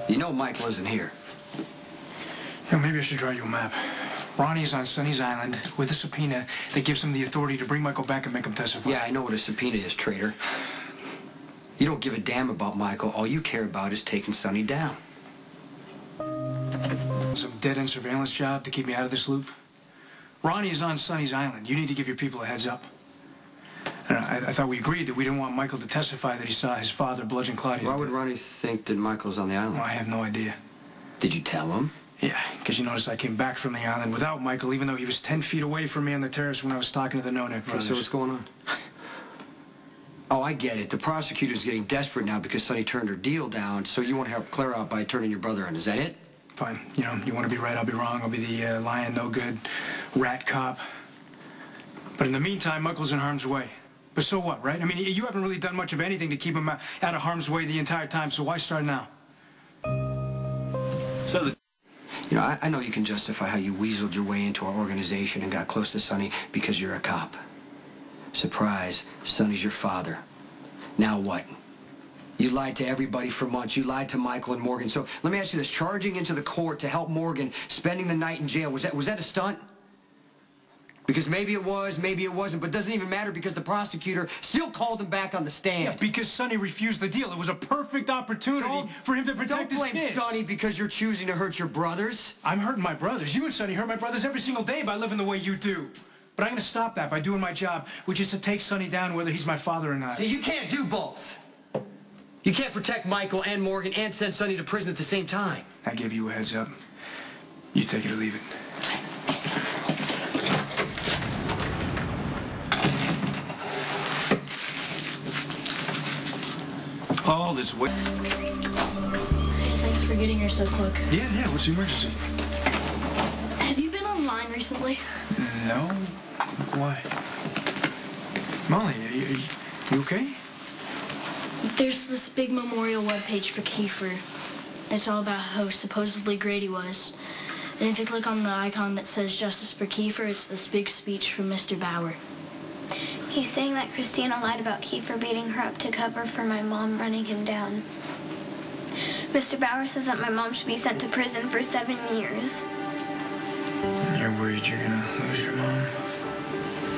You know Michael isn't here. You know, maybe I should draw you a map. Ronnie's on Sonny's Island with a subpoena that gives him the authority to bring Michael back and make him testify. Yeah, I know what a subpoena is, traitor. You don't give a damn about Michael. All you care about is taking Sonny down. Some dead-end surveillance job to keep me out of this loop. Ronnie is on Sonny's Island. You need to give your people a heads up. And I thought we agreed that we didn't want Michael to testify that he saw his father bludgeon Claudia. Why would Ronnie think that Michael's on the island? Well, I have no idea. Did you tell him? Yeah, because you notice I came back from the island without Michael, even though he was 10 feet away from me on the terrace when I was talking to the No-Neck brothers. So what's going on? Oh, I get it. The prosecutor's getting desperate now because Sonny turned her deal down, so you want to help Claire out by turning your brother in. Is that it? Fine. You know, you want to be right, I'll be wrong. I'll be the lion, no good, rat cop. But in the meantime, Michael's in harm's way. But so what, right? I mean, you haven't really done much of anything to keep him out of harm's way the entire time, so why start now? You know, I know you can justify how you weaseled your way into our organization and got close to Sonny because you're a cop. Surprise, Sonny's your father. Now what? You lied to everybody for months. You lied to Michael and Morgan. So let me ask you this. Charging into the court to help Morgan, spending the night in jail, was that a stunt? Because maybe it was, maybe it wasn't, but it doesn't even matter because the prosecutor still called him back on the stand. Yeah, because Sonny refused the deal. It was a perfect opportunity for him to protect his kids. Don't blame Sonny because you're choosing to hurt your brothers. I'm hurting my brothers. You and Sonny hurt my brothers every single day by living the way you do. But I'm going to stop that by doing my job, which is to take Sonny down whether he's my father or not. See, you can't do both. You can't protect Michael and Morgan and send Sonny to prison at the same time. I gave you a heads up. You take it or leave it. All this way. Hey, thanks for getting here so quick. Yeah, what's the emergency? Have you been online recently? No. Why? Molly, you okay? There's this big memorial webpage for Kiefer. It's all about how supposedly great he was. And if you click on the icon that says Justice for Kiefer, it's this big speech from Mr. Bauer. He's saying that Christina lied about Kiefer beating her up to cover for my mom running him down. Mr. Bauer says that my mom should be sent to prison for 7 years. You're worried you're gonna lose your mom?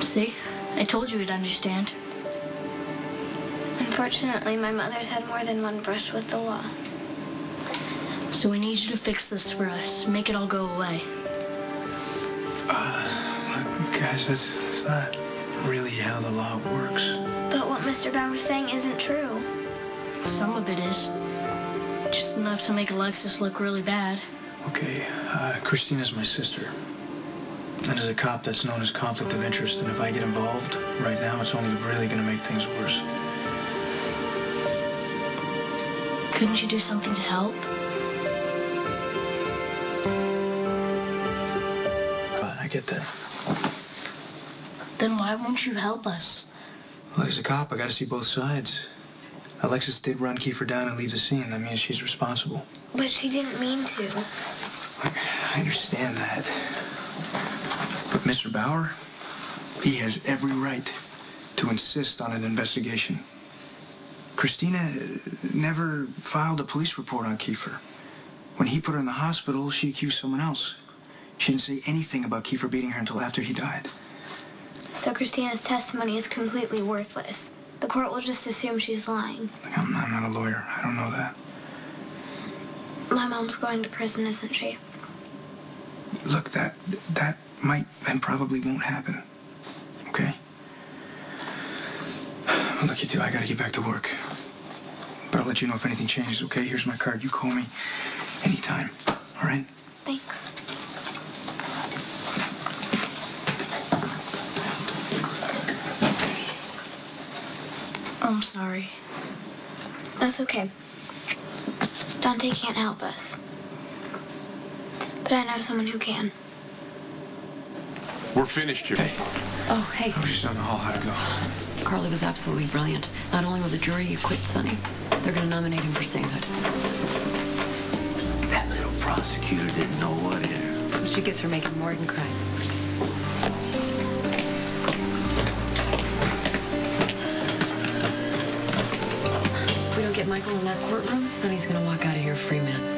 See? I told you you'd understand. Unfortunately, my mother's had more than one brush with the law. So we need you to fix this for us. Make it all go away. Look, guys, that's not really how the law works. But what Mr. Bauer's saying isn't true. Some of it is. Just enough to make Alexis look really bad. Okay, Christina's my sister. And as a cop, that's known as conflict of interest. And if I get involved right now, it's only really going to make things worse. Couldn't you do something to help? I get that. Then why won't you help us? Well, as a cop, I got to see both sides. Alexis did run Kiefer down and leave the scene. That means she's responsible. But she didn't mean to. Look, I understand that. But Mr. Bauer, he has every right to insist on an investigation. Christina never filed a police report on Kiefer. When he put her in the hospital, she accused someone else. She didn't say anything about Kiefer beating her until after he died. So Christina's testimony is completely worthless. The court will just assume she's lying. Look, I'm not a lawyer. I don't know that. My mom's going to prison, isn't she? Look, that might and probably won't happen. Okay? Look, you two, I gotta get back to work. But I'll let you know if anything changes, okay? Here's my card. You call me anytime. All right? Thanks. I'm sorry. That's okay. Dante can't help us. But I know someone who can. We're finished here. Hey. Oh, hey. I was just on the hall. How'd it go? Carly was absolutely brilliant. Not only will the jury acquit Sonny, they're going to nominate him for sainthood. That little prosecutor didn't know what hit her. She gets for making Morgan cry. If we don't get Michael in that courtroom, Sonny's going to walk out of here a free man.